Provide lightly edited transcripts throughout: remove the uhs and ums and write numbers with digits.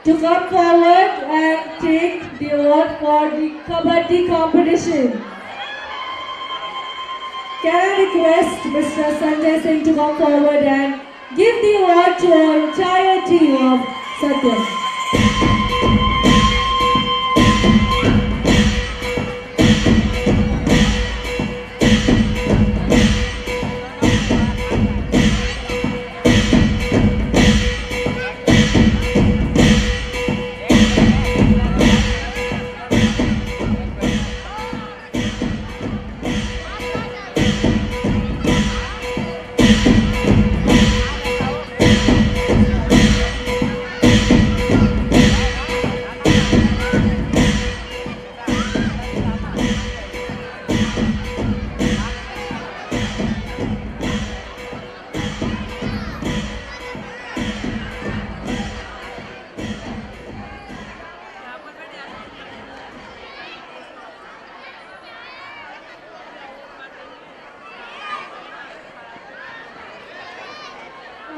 to come forward and take the award for the Kabaddi competition. Can I request Mr. Sanjay Singh to come forward and give the award to our entire team of Satyam.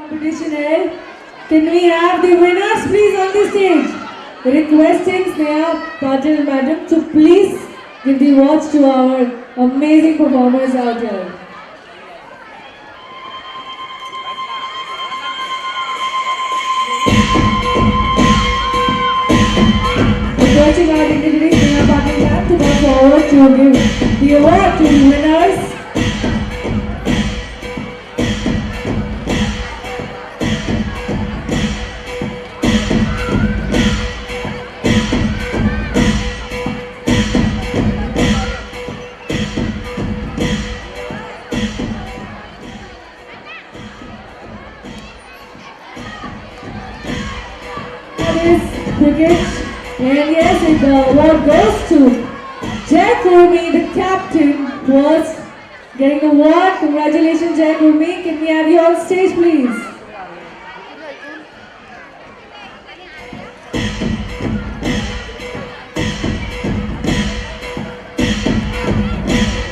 Competition A. Can we have the winners please on the stage? Requesting Sneha Patil madam to please give the awards to our amazing performers out here. Requesting our dignitary Sneha Patil madam to come forward to give the award to the winners. Cricket, and yes, the award goes to Jai Kurmi, the captain, was getting the award. Congratulations, Jai Kurmi. Can we have you on stage, please?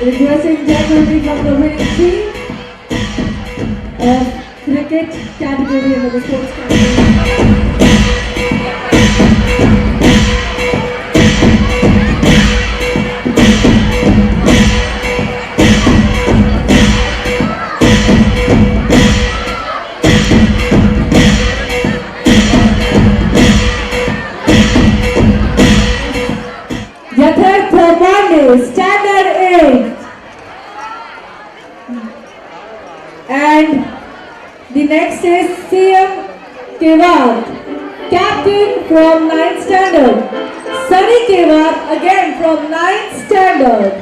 Requesting Jai Kurmi from the winning team of cricket category and the sports category. Standard 8, and the next is CM Kewat, captain from 9th standard. Sunny Kewat again from 9th standard.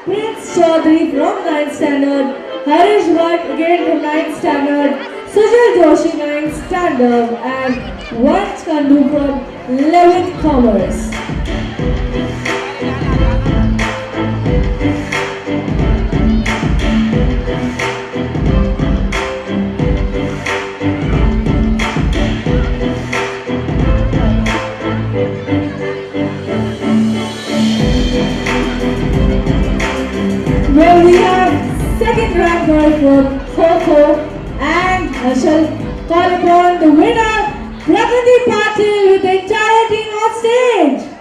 Prince Chaudhary from 9th standard. Harish Bhatt again from 9th standard. Sujal Joshi 9th standard, and Vansh Kandu from 11th Commerce. Well, we have second ranker from Kho-Kho, and I shall call upon the winner, Pragati Patil, with the entire team on stage.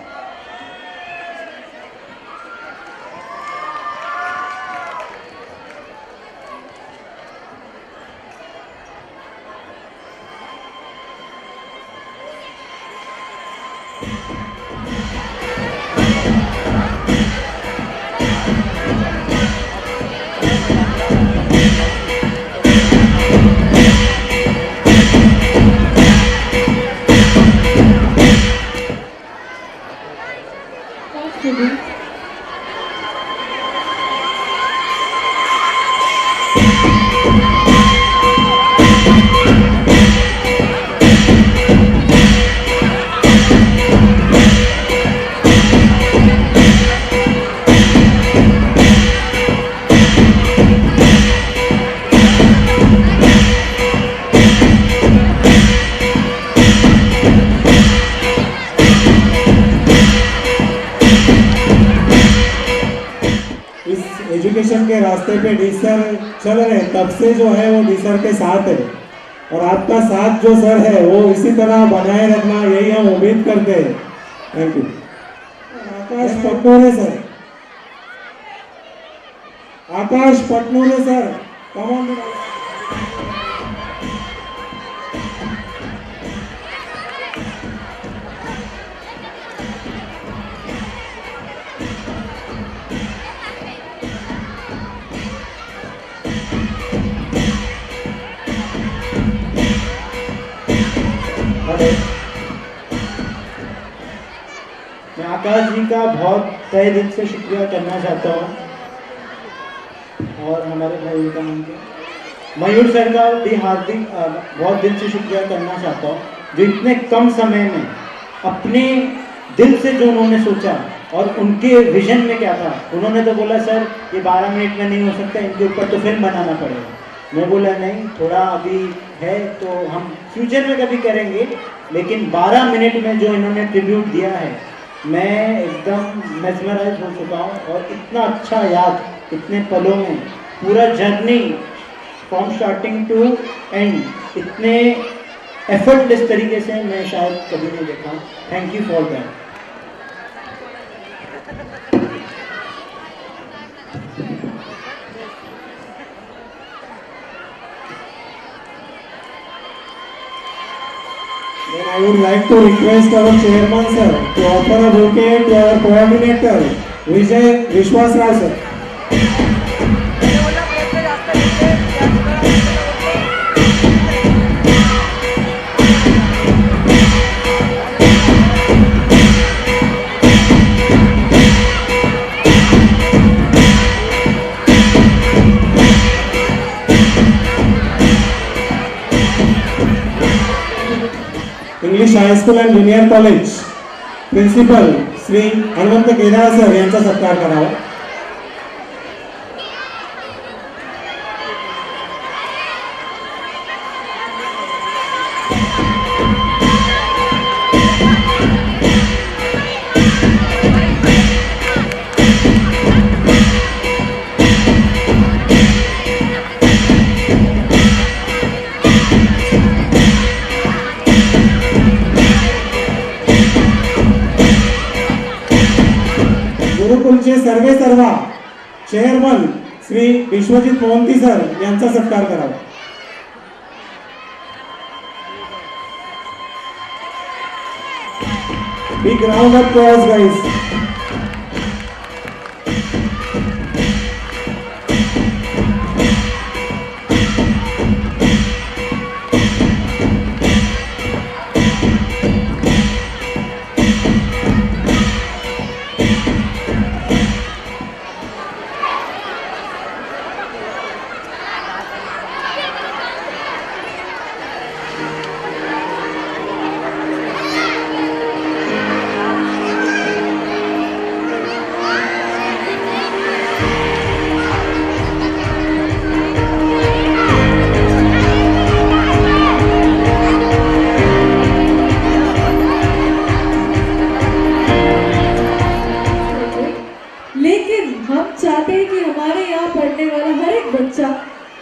Education के रास्ते पे D sir चल रहे हैं, तब से जो है वो डी सर के साथ है। और आपका साथ जो सर है वो इसी तरह बनाए रखना, यही हम उम्मीद करते हैं। Thank you. Akash Patnore sir, Akash Patnore sir, come on. मैं आकाश जी का बहुत तहे दिल से शुक्रिया करना चाहता हूँ, और हमारे भाई का नाम क्या, मयूर सर का भी हार्दिक बहुत दिल से शुक्रिया करना चाहता हूँ, जो इतने कम समय में अपने दिल से जो उन्होंने सोचा और उनके विजन में क्या था। उन्होंने तो बोला सर ये 12 मिनट में नहीं हो सकता, इनके ऊपर तो फिल्म बनाना पड़ेगा। मैं बोला नहीं, थोड़ा अभी है तो हम फ्यूचर में कभी करेंगे, लेकिन 12 मिनट में जो इन्होंने ट्रिब्यूट दिया है, मैं एकदम मेस्मराइज हो चुका हूँ। और इतना अच्छा याद इतने पलों में, पूरा journey from starting to end इतने एफर्टलेस तरीके से मैं शायद कभी नहीं देखा। Thank you for that. Then I would like to request our chairman sir to offer a bouquet to our coordinator Vijay Vishwas Rao sir. English high school and junior college principal Shri Hanumant Kedar sir यांचा सत्कार करावा। गुरुकुलचे सर्वे सर्वा chairman Shri Vishwajit Mohanty sir यांचा सत्कार करावा। Big round of applause guys. बच्चा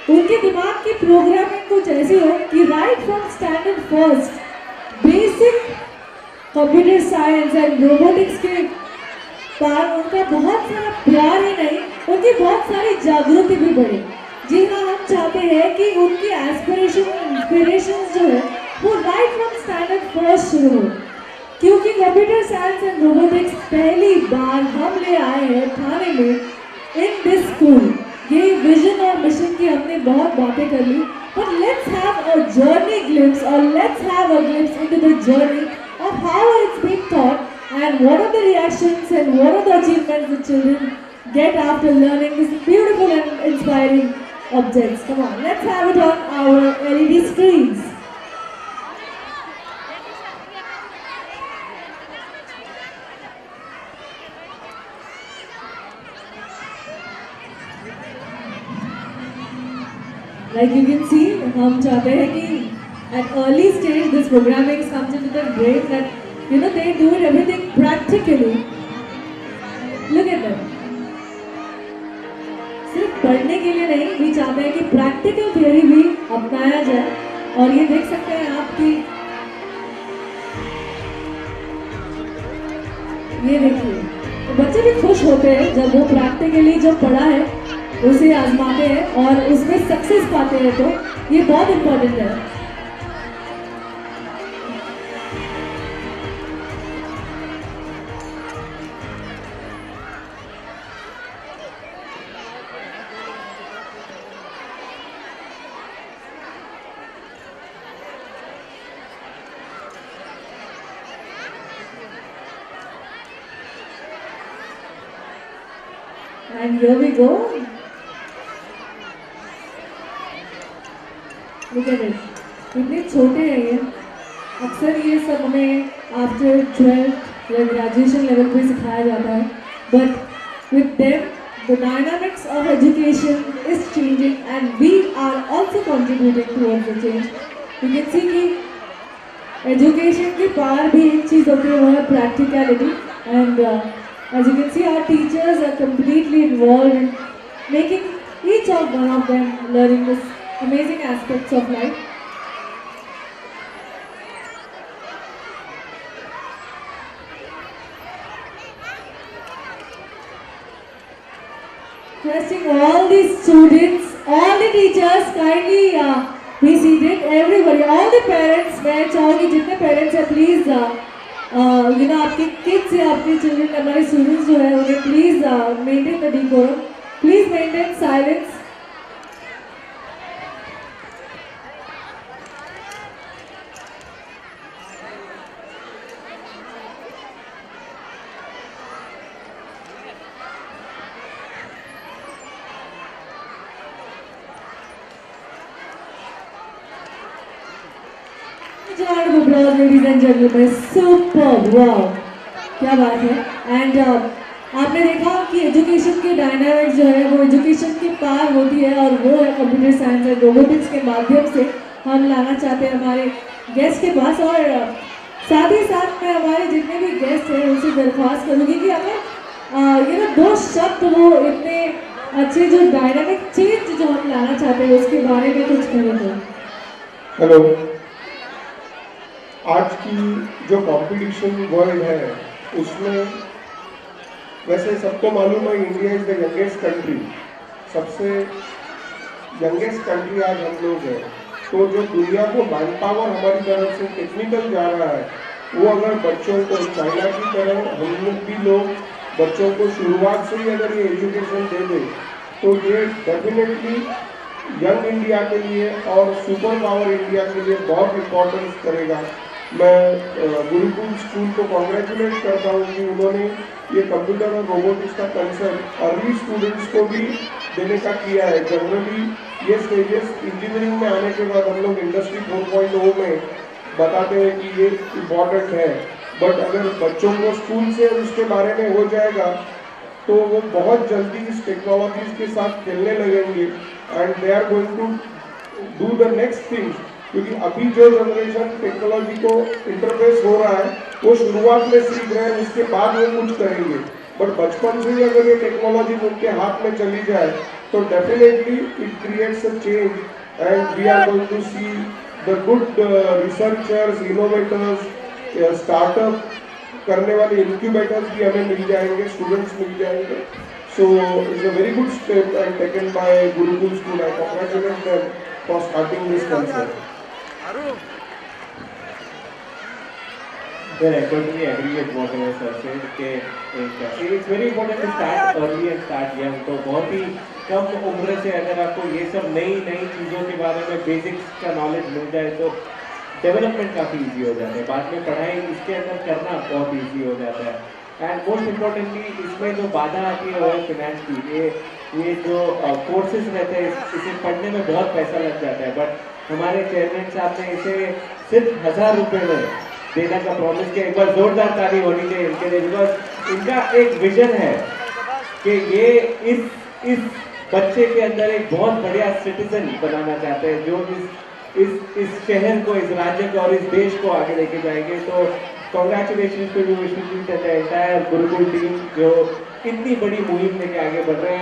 उनके दिमाग की प्रोग्रामिंग कुछ ऐसी हो कि right from standard first basic computer science and robotics के पार उनका बहुत सारा प्यार ही नहीं, उनकी बहुत सारी जागृति भी बढ़े। जी हाँ, हम चाहते हैं कि उनकी एस्पिरेशन इंस्पिरेशन जो है वो राइट फ्रॉम स्टैंडर्ड फर्स्ट शुरू हो, क्योंकि कंप्यूटर साइंस एंड रोबोटिक्स पहली बार हम ले आए हैं थाने में इन दिस स्कूल। ये विजन और मिशन की हमने बहुत बातें कर ली, but let's have a journey glimpse or let's have a glimpse into the journey of how it's being taught and what are the reactions and what are the achievements the children get after learning these beautiful and inspiring objects. Come on, let's have it on our LED screens. Like you can see, हम चाहते हैं कि at early stage this programming comes into their brain that they do it everything practically. Look at them. सिर्फ पढ़ने के लिए नहीं, भी चाहते हैं कि practical theory भी अपनाया जाए और ये देख सकते हैं आप कि ये देखिए, तो बच्चे भी खुश होते हैं जब वो प्रैक्टिकली जो पढ़ा है उसे आजमाते हैं और उसमें सक्सेस पाते हैं, तो ये बहुत इम्पोर्टेंट है। And here we go. Look at it. इतने छोटे हैं ये। अक्सर ये सब हमें आफ्टर 12th या ग्रेजुएशन लेवल पे सिखाया जाता है, but with them the dynamics of education is changing and we are also contributing towards the change. You can see कि education के पार भी एक चीज़ होती है, वो है practicality, and as you can see our teachers are completely involved in making each of one of them learning this amazing aspects of life. Requesting all the students, all the teachers kindly be seated. Everybody, all the parents, मैं चाहूँगी जितने parents हैं please आपके kids या आपके children, हमारे students जो है उन्हें please maintain the decorum. Please maintain silence. Round of applause, ladies and gentlemen. Superb, wow, क्या बात है। एंड आपने देखा कि एजुकेशन के डायनामिक्स जो है वो एजुकेशन के पार होती है, और वो है कंप्यूटर साइंस एंड रोबोटिक्स के माध्यम से हम लाना चाहते हैं हमारे गेस्ट के पास। और साथ ही साथ मैं हमारे जितने भी गेस्ट हैं उनसे दरख्वास्त करूँगी कि अगर ये ना दो शब्द वो इतने अच्छे जो डायनामिक चेंज जो हम लाना चाहते हैं उसके बारे में कुछ करें तो। हेलो, आज की जो कंपटीशन वर्ल्ड है उसमें वैसे सबको मालूम है India is the youngest country, सबसे यंगेस्ट कंट्री आज हम लोग हैं। तो जो दुनिया को मैन पावर हमारी तरफ से टेक्निकल जा रहा है, वो अगर बच्चों को चाइना की तरह हम लोग भी लोग बच्चों को शुरुआत से ही अगर ये एजुकेशन दे दे तो ये डेफिनेटली यंग इंडिया के लिए और सुपर पावर इंडिया के लिए बहुत इम्पोर्टेंस करेगा। मैं गुरुकुल स्कूल को कॉन्ग्रेचुलेट करता हूँ कि उन्होंने ये कंप्यूटर और रोबोटिक्स का कंसेप्ट अर्ली स्टूडेंट्स को भी देने का किया है। जनरली ये स्टेजेस इंजीनियरिंग में आने के बाद हम लोग इंडस्ट्री 4.0 में बताते हैं कि ये इम्पॉर्टेंट है, बट अगर बच्चों को स्कूल से उसके बारे में हो जाएगा तो वो बहुत जल्दी इस टेक्नोलॉजीज के साथ खेलने लगेंगे and they are going to do the next things. क्योंकि अभी जो जनरेशन टेक्नोलॉजी को इंटरफेस हो रहा है वो शुरुआत में सीख रहे हैं, उसके बाद वो कुछ करेंगे, बट बचपन से ही अगर ये टेक्नोलॉजी उनके हाथ में चली जाए तो definitely it creates a change and we are going to see the good researchers, innovators, startup करने वाले इंक्यूबेटर्स भी हमें मिल जाएंगे, स्टूडेंट्स मिल जाएंगे। So it's a very good step and taken by Gurukul school. I congratulate them for starting this concept. Well, I totally agree with what you sir said कि it's very important to start early and start young। तो बहुत ही कम उम्र से अगर आपको ये सब नई चीज़ों के बारे में बेसिक्स का नॉलेज मिल जाए तो डेवलपमेंट काफ़ी इजी हो जाता है, बाद में पढ़ाई इसके अंदर करना बहुत इजी हो जाता है। एंड मोस्ट इम्पोर्टेंटली इसमें जो बाधा आती है वो है फिनेंस की। ये जो कोर्सेज रहते हैं इसे पढ़ने में बहुत पैसा लग जाता है, बट हमारे चेयरमैन साहब ने इसे सिर्फ 1000 रुपये में देने का प्रॉमिस किया। एक बार जोरदार ताली होनी चाहिए इनके लिए, बिकॉज इनका एक विजन है कि ये इस बच्चे के अंदर एक बहुत बढ़िया सिटीजन बनाना चाहते हैं जो इस शहर को, इस राज्य को और इस देश को आगे लेके जाएंगे। तो congratulation to you Vishwajeet and the entire Gurukul team जो इतनी बड़ी मुहिम लेके आगे बढ़ रहे हैं।